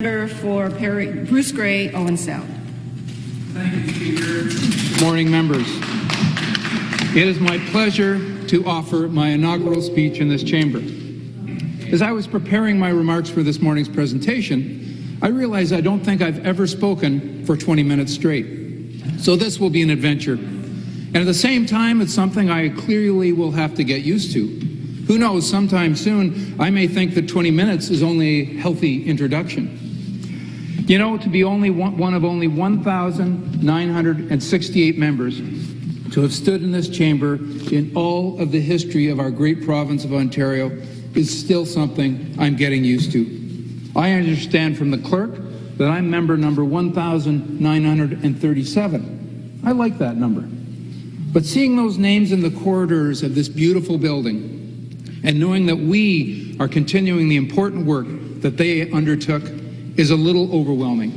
member for Bruce Grey, Owen Sound. Thank you, Speaker. Morning, members. It is my pleasure to offer my inaugural speech in this chamber. As I was preparing my remarks for this morning's presentation, I realized I don't think I've ever spoken for 20 minutes straight. So this will be an adventure. And at the same time, it's something I clearly will have to get used to. Who knows, sometime soon, I may think that 20 minutes is only a healthy introduction. You know, to be one of only 1,968 members to have stood in this chamber in all of the history of our great province of Ontario is still something I'm getting used to. I understand from the clerk that I'm member number 1,937. I like that number. But seeing those names in the corridors of this beautiful building and knowing that we are continuing the important work that they undertook is a little overwhelming.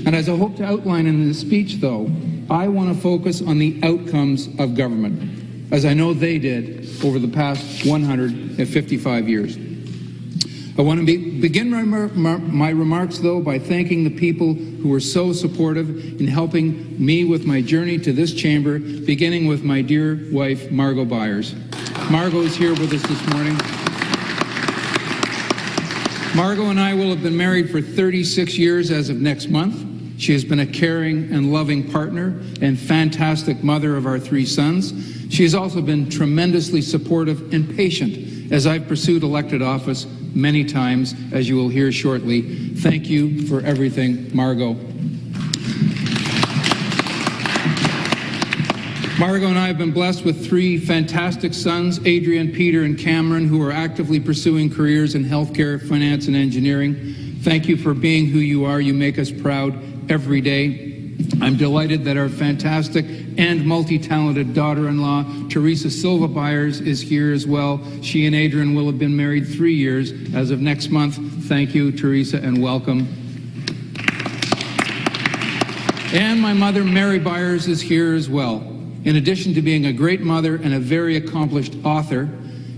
And as I hope to outline in this speech, though, I want to focus on the outcomes of government, as I know they did over the past 155 years. I want to begin my remarks, though, by thanking the people who were so supportive in helping me with my journey to this chamber, beginning with my dear wife, Margot Byers. Margot is here with us this morning. Margot and I will have been married for 36 years as of next month. She has been a caring and loving partner and fantastic mother of our 3 sons. She has also been tremendously supportive and patient as I've pursued elected office many times, as you will hear shortly. Thank you for everything, Margot. Margot and I have been blessed with 3 fantastic sons, Adrian, Peter, and Cameron, who are actively pursuing careers in healthcare, finance, and engineering. Thank you for being who you are. You make us proud every day. I'm delighted that our fantastic and multi-talented daughter-in-law, Teresa Silva Byers, is here as well. She and Adrian will have been married 3 years as of next month. Thank you, Teresa, and welcome. And my mother, Mary Byers, is here as well. In addition to being a great mother and a very accomplished author,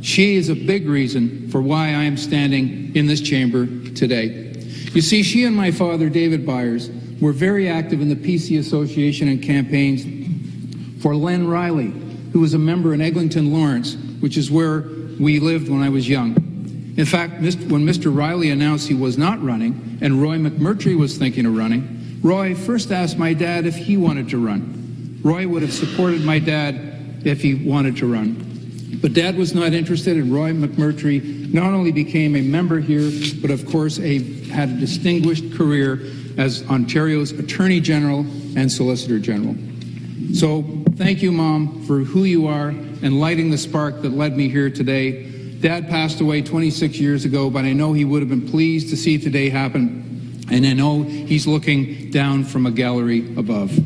she is a big reason for why I am standing in this chamber today. You see, she and my father, David Byers, were very active in the PC Association and campaigns for Len Riley, who was a member in Eglinton Lawrence, which is where we lived when I was young. In fact, when Mr. Riley announced he was not running and Roy McMurtry was thinking of running, Roy first asked my dad if he wanted to run. Roy would have supported my dad if he wanted to run. But Dad was not interested, and Roy McMurtry not only became a member here, but of course had a distinguished career as Ontario's Attorney General and Solicitor General. So thank you, Mom, for who you are and lighting the spark that led me here today. Dad passed away 26 years ago, but I know he would have been pleased to see today happen, and I know he's looking down from a gallery above.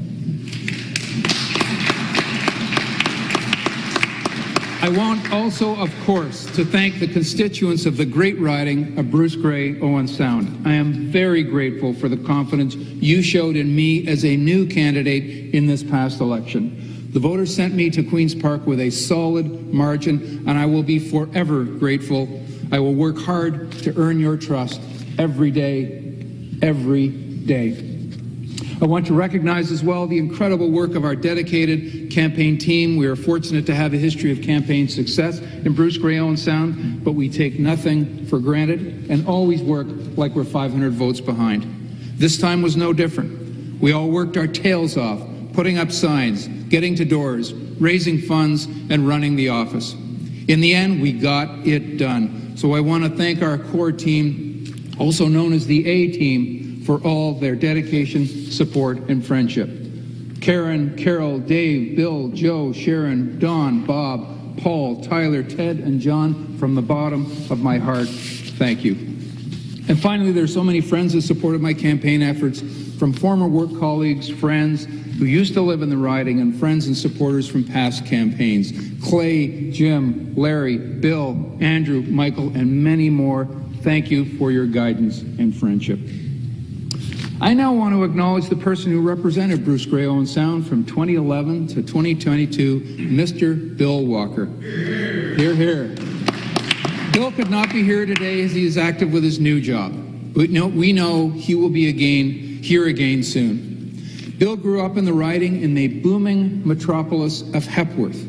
I want also, of course, to thank the constituents of the great riding of Bruce Grey, Owen Sound. I am very grateful for the confidence you showed in me as a new candidate in this past election. The voters sent me to Queen's Park with a solid margin, and I will be forever grateful. I will work hard to earn your trust every day, every day. I want to recognize as well the incredible work of our dedicated campaign team. We are fortunate to have a history of campaign success in Bruce Grey, Owen Sound, but we take nothing for granted and always work like we're 500 votes behind. This time was no different. We all worked our tails off, putting up signs, getting to doors, raising funds, and running the office. In the end, we got it done. So I want to thank our core team, also known as the A team, for all their dedication, support, and friendship. Karen, Carol, Dave, Bill, Joe, Sharon, Don, Bob, Paul, Tyler, Ted, and John, from the bottom of my heart, thank you. And finally, there are so many friends that supported my campaign efforts, from former work colleagues, friends who used to live in the riding, and friends and supporters from past campaigns. Clay, Jim, Larry, Bill, Andrew, Michael, and many more, thank you for your guidance and friendship. I now want to acknowledge the person who represented Bruce Grey, Owen Sound from 2011 to 2022, Mr. Bill Walker. Hear, hear. Bill could not be here today as he is active with his new job. but we know he will be here again soon. Bill grew up in the riding in the booming metropolis of Hepworth.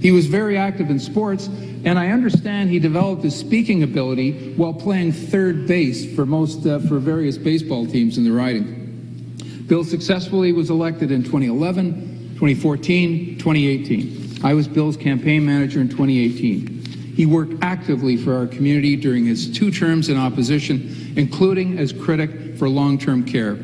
He was very active in sports, and I understand he developed his speaking ability while playing third base for various baseball teams in the riding. Bill successfully was elected in 2011, 2014, 2018. I was Bill's campaign manager in 2018. He worked actively for our community during his 2 terms in opposition, including as critic for long-term care.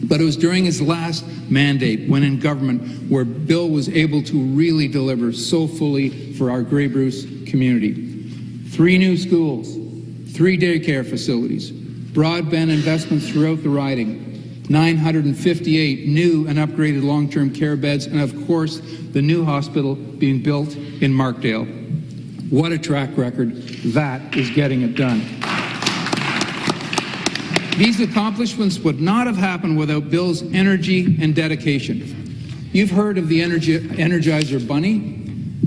But it was during his last mandate, when in government, where Bill was able to really deliver so fully for our Grey Bruce community. 3 new schools, 3 daycare facilities, broadband investments throughout the riding, 958 new and upgraded long-term care beds, and of course, the new hospital being built in Markdale. What a track record. That is getting it done. These accomplishments would not have happened without Bill's energy and dedication. You've heard of the Energizer Bunny.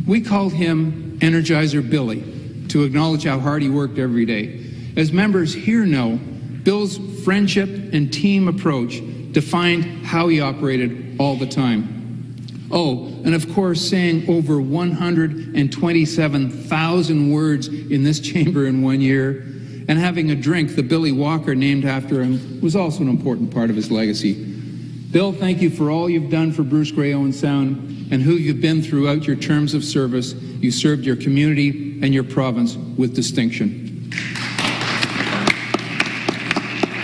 We called him Energizer Billy to acknowledge how hard he worked every day. As members here know, Bill's friendship and team approach defined how he operated all the time. Oh, and of course, saying over 127,000 words in this chamber in 1 year, and having a drink that Billy Walker named after him was also an important part of his legacy. Bill, thank you for all you've done for Bruce Grey Owen Sound and who you've been throughout your terms of service. You served your community and your province with distinction.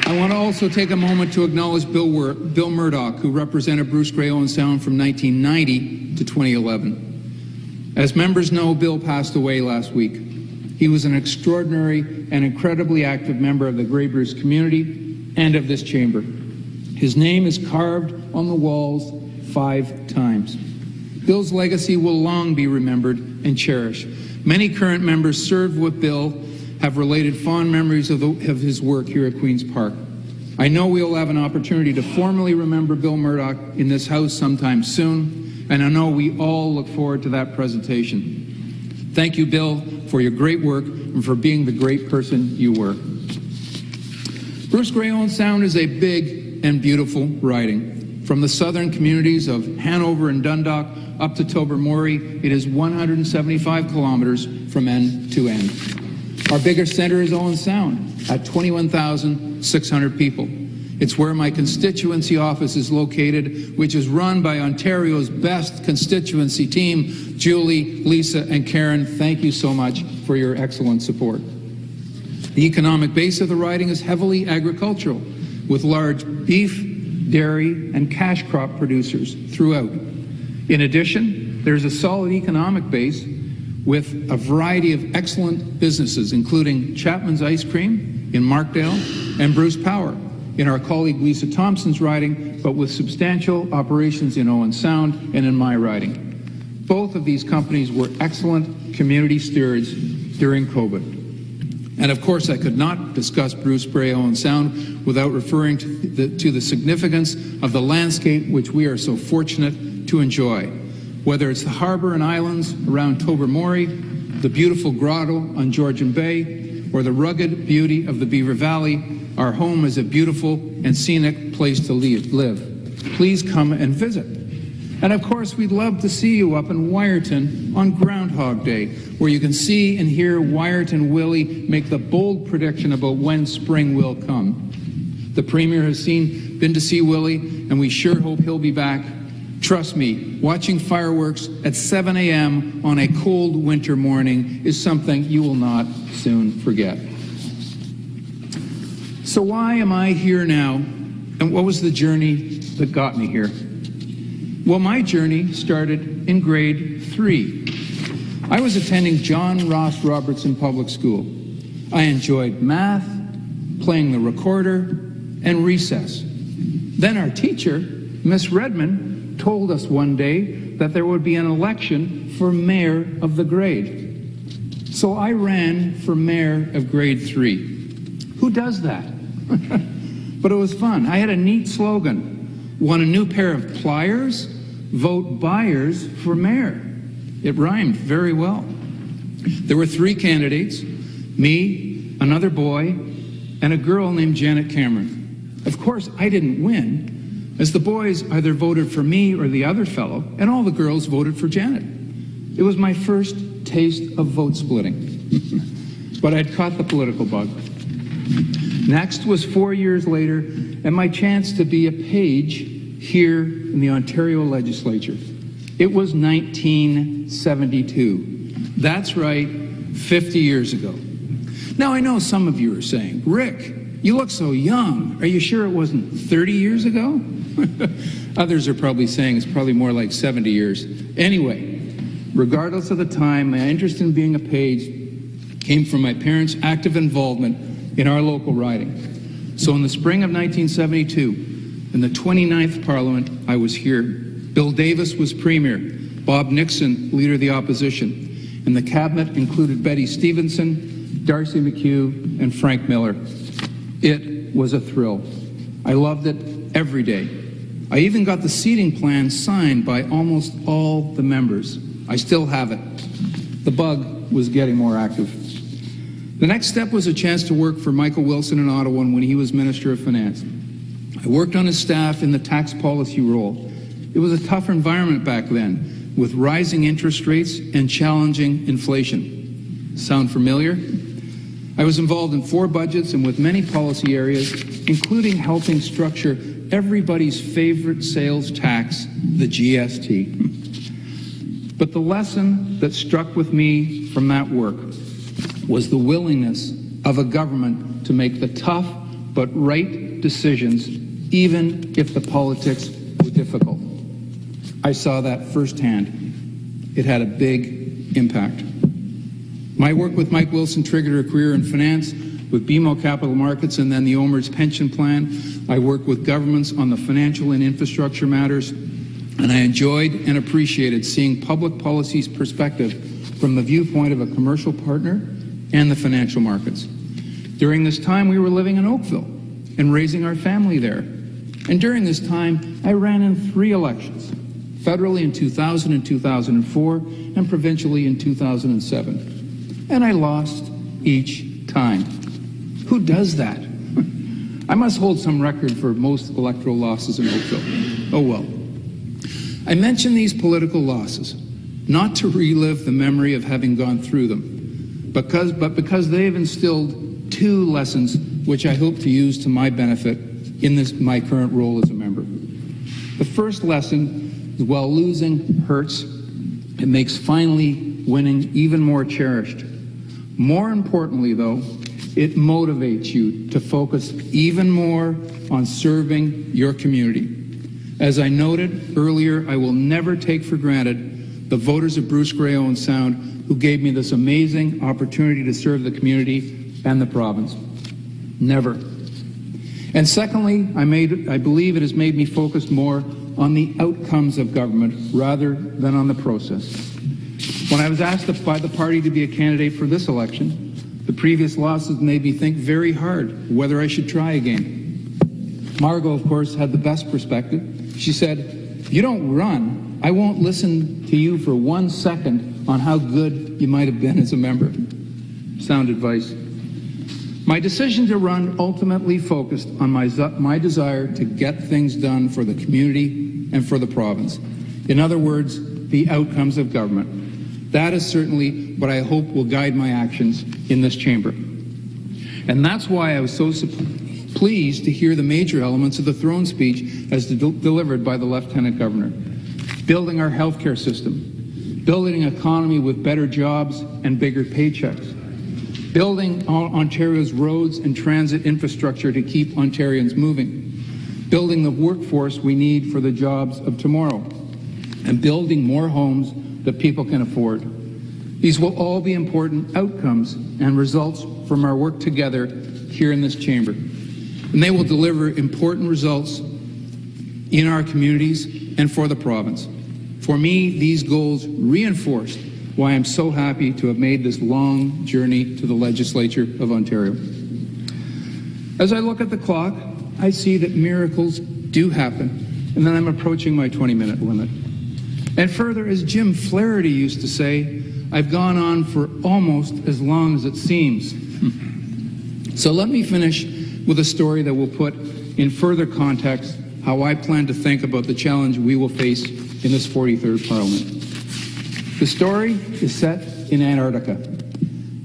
I want to also take a moment to acknowledge Bill Murdoch, who represented Bruce Grey Owen Sound from 1990 to 2011. As members know, Bill passed away last week. He was an extraordinary and incredibly active member of the Grey Bruce community and of this chamber. His name is carved on the walls 5 times. Bill's legacy will long be remembered and cherished. Many current members served with Bill have related fond memories of his work here at Queen's Park. I know we will have an opportunity to formally remember Bill Murdoch in this House sometime soon, and I know we all look forward to that presentation. Thank you, Bill, for your great work and for being the great person you were. Bruce Grey Owen Sound is a big and beautiful riding. From the southern communities of Hanover and Dundalk up to Tobermory, it is 175 kilometers from end to end. Our biggest centre is Owen Sound at 21,600 people. It's where my constituency office is located, which is run by Ontario's best constituency team, Julie, Lisa, and Karen. Thank you so much for your excellent support. The economic base of the riding is heavily agricultural, with large beef, dairy, and cash crop producers throughout. In addition, there's a solid economic base with a variety of excellent businesses, including Chapman's Ice Cream in Markdale and Bruce Power in our colleague Lisa Thompson's riding, but with substantial operations in Owen Sound and in my riding. Both of these companies were excellent community stewards during COVID. And of course, I could not discuss Bruce Grey Owen Sound without referring to the significance of the landscape which we are so fortunate to enjoy. Whether it's the harbor and islands around Tobermory, the beautiful grotto on Georgian Bay, or the rugged beauty of the Beaver Valley, our home is a beautiful and scenic place to live. Please come and visit. And of course, we'd love to see you up in Wyerton on Groundhog Day, where you can see and hear Wyerton Willie make the bold prediction about when spring will come. The Premier has been to see Willie, and we sure hope he'll be back. Trust me, watching fireworks at 7 a.m. on a cold winter morning is something you will not soon forget. So why am I here now, and what was the journey that got me here? Well, my journey started in grade 3. I was attending John Ross Robertson Public School. I enjoyed math, playing the recorder, and recess. Then our teacher, Miss Redmond, told us one day that there would be an election for mayor of the grade. So I ran for mayor of grade 3. Who does that? But it was fun. I had a neat slogan: want a new pair of pliers? Vote buyers for mayor. It rhymed very well. There were 3 candidates: me, another boy, and a girl named Janet Cameron. Of course, I didn't win, as the boys either voted for me or the other fellow, and all the girls voted for Janet. It was my first taste of vote splitting, but I'd caught the political bug. Next was 4 years later, and my chance to be a page here in the Ontario legislature. It was 1972. That's right, 50 years ago. Now, I know some of you are saying, Rick, you look so young. Are you sure it wasn't 30 years ago? Others are probably saying it's probably more like 70 years. Anyway, regardless of the time, my interest in being a page came from my parents' active involvement in our local riding. So in the spring of 1972, in the 29th Parliament, I was here. Bill Davis was Premier, Bob Nixon, Leader of the Opposition, and the Cabinet included Betty Stevenson, Darcy McHugh, and Frank Miller. It was a thrill. I loved it every day. I even got the seating plan signed by almost all the members. I still have it. The bug was getting more active. The next step was a chance to work for Michael Wilson in Ottawa when he was Minister of Finance. I worked on his staff in the tax policy role. It was a tough environment back then, with rising interest rates and challenging inflation. Sound familiar? I was involved in 4 budgets and with many policy areas, including helping structure everybody's favorite sales tax, the GST. But the lesson that struck with me from that work was the willingness of a government to make the tough but right decisions, even if the politics were difficult. I saw that firsthand. It had a big impact. My work with Mike Wilson triggered a career in finance with BMO Capital Markets and then the OMERS pension plan. I worked with governments on the financial and infrastructure matters, and I enjoyed and appreciated seeing public policy's perspective from the viewpoint of a commercial partner and the financial markets. During this time, we were living in Oakville and raising our family there. And during this time, I ran in 3 elections, federally in 2000 and 2004, and provincially in 2007. And I lost each time. Who does that? I must hold some record for most electoral losses in Oakville. Oh well. I mention these political losses not to relive the memory of having gone through them, but because they have instilled 2 lessons which I hope to use to my benefit in my current role as a member. The first lesson is while losing hurts, it makes finally winning even more cherished. More importantly, though, it motivates you to focus even more on serving your community. As I noted earlier, I will never take for granted the voters of Bruce Grey Owen Sound who gave me this amazing opportunity to serve the community and the province. Never. And secondly, I believe it has made me focus more on the outcomes of government rather than on the process. When I was asked by the party to be a candidate for this election, the previous losses made me think very hard whether I should try again. Margot, of course, had the best perspective. She said, "If you don't run, I won't listen to you for 1 second on how good you might have been as a member." Sound advice. My decision to run ultimately focused on my desire to get things done for the community and for the province. In other words, the outcomes of government. That is certainly what I hope will guide my actions in this chamber. And that's why I was so pleased to hear the major elements of the throne speech as delivered by the Lieutenant Governor. Building our healthcare system, building an economy with better jobs and bigger paychecks, building Ontario's roads and transit infrastructure to keep Ontarians moving, building the workforce we need for the jobs of tomorrow, and building more homes that people can afford. These will all be important outcomes and results from our work together here in this chamber. And they will deliver important results in our communities and for the province. For me, these goals reinforced why I'm so happy to have made this long journey to the Legislature of Ontario. As I look at the clock, I see that miracles do happen, and that I'm approaching my 20-minute limit. And further, as Jim Flaherty used to say, I've gone on for almost as long as it seems. So let me finish with a story that will put in further context how I plan to think about the challenge we will face in this 43rd Parliament. The story is set in Antarctica.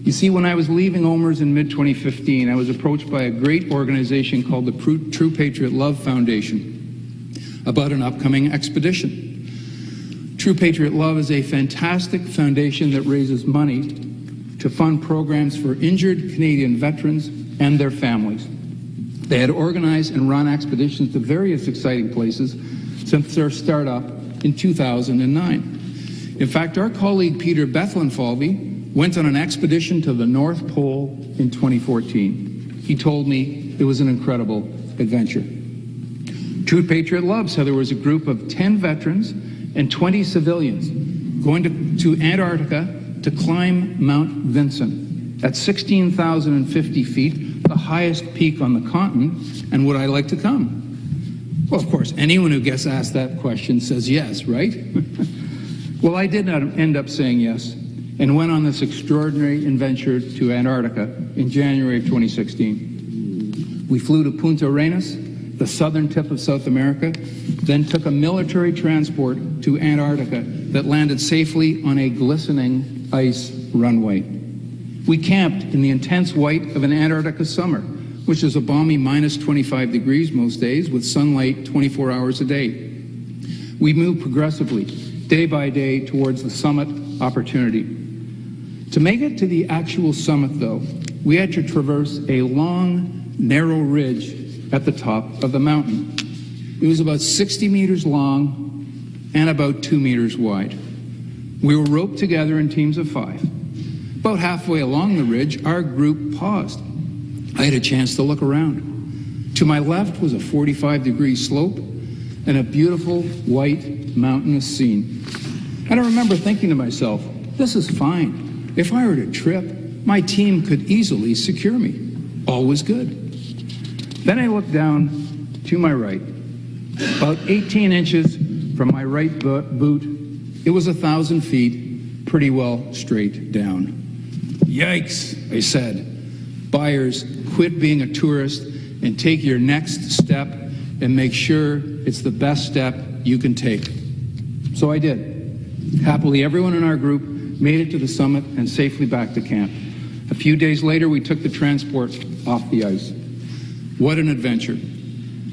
You see, when I was leaving OMERS in mid-2015, I was approached by a great organization called the True Patriot Love Foundation about an upcoming expedition. True Patriot Love is a fantastic foundation that raises money to fund programs for injured Canadian veterans and their families. They had organized and run expeditions to various exciting places since their startup in 2009. In fact, our colleague Peter Bethlenfalvy went on an expedition to the North Pole in 2014. He told me it was an incredible adventure. True Patriot loves how there was a group of 10 veterans and 20 civilians going to Antarctica to climb Mount Vinson at 16,050 feet, the highest peak on the continent, and would I like to come? Well, of course, anyone who gets asked that question says yes, right? Well, I did not end up saying yes and went on this extraordinary adventure to Antarctica in January of 2016. We flew to Punta Arenas, the southern tip of South America, then took a military transport to Antarctica that landed safely on a glistening ice runway. We camped in the intense white of an Antarctica summer, which is a balmy minus 25 degrees most days with sunlight 24 hours a day. We moved progressively, day by day, towards the summit opportunity. To make it to the actual summit, though, we had to traverse a long, narrow ridge at the top of the mountain. It was about 60 meters long and about 2 meters wide. We were roped together in teams of 5. About halfway along the ridge, our group paused. I had a chance to look around. To my left was a 45-degree slope and a beautiful white mountainous scene. And I remember thinking to myself, this is fine. If I were to trip, my team could easily secure me. All was good. Then I looked down to my right. About 18 inches from my right boot, it was 1,000 feet, pretty well straight down. Yikes, I said. Buyers, quit being a tourist and take your next step and make sure it's the best step you can take. So I did. Happily, everyone in our group made it to the summit and safely back to camp. A few days later, we took the transport off the ice. What an adventure.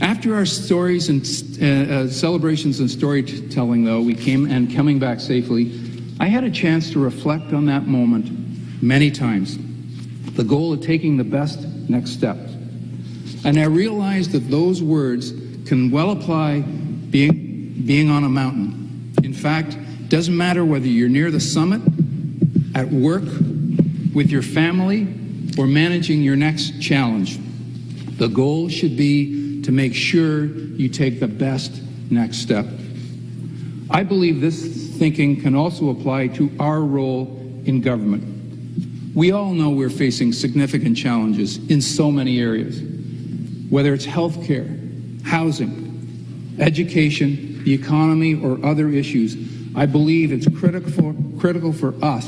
After our stories and celebrations and storytelling, though, coming back safely, I had a chance to reflect on that moment many times. The goal of taking the best next step. And I realized that those words can well apply being on a mountain. In fact, it doesn't matter whether you're near the summit, at work, with your family, or managing your next challenge. The goal should be to make sure you take the best next step. I believe this thinking can also apply to our role in government. We all know we're facing significant challenges in so many areas, whether it's healthcare, housing, education, the economy, or other issues. I believe it's critical for us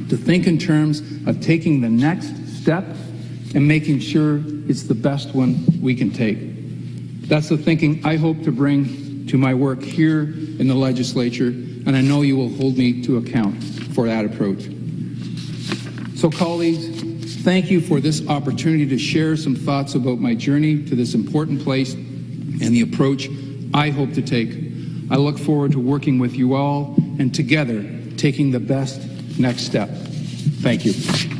to think in terms of taking the next step and making sure it's the best one we can take. That's the thinking I hope to bring to my work here in the legislature, and I know you will hold me to account for that approach. So, colleagues, thank you for this opportunity to share some thoughts about my journey to this important place and the approach I hope to take. I look forward to working with you all and together taking the best next step. Thank you.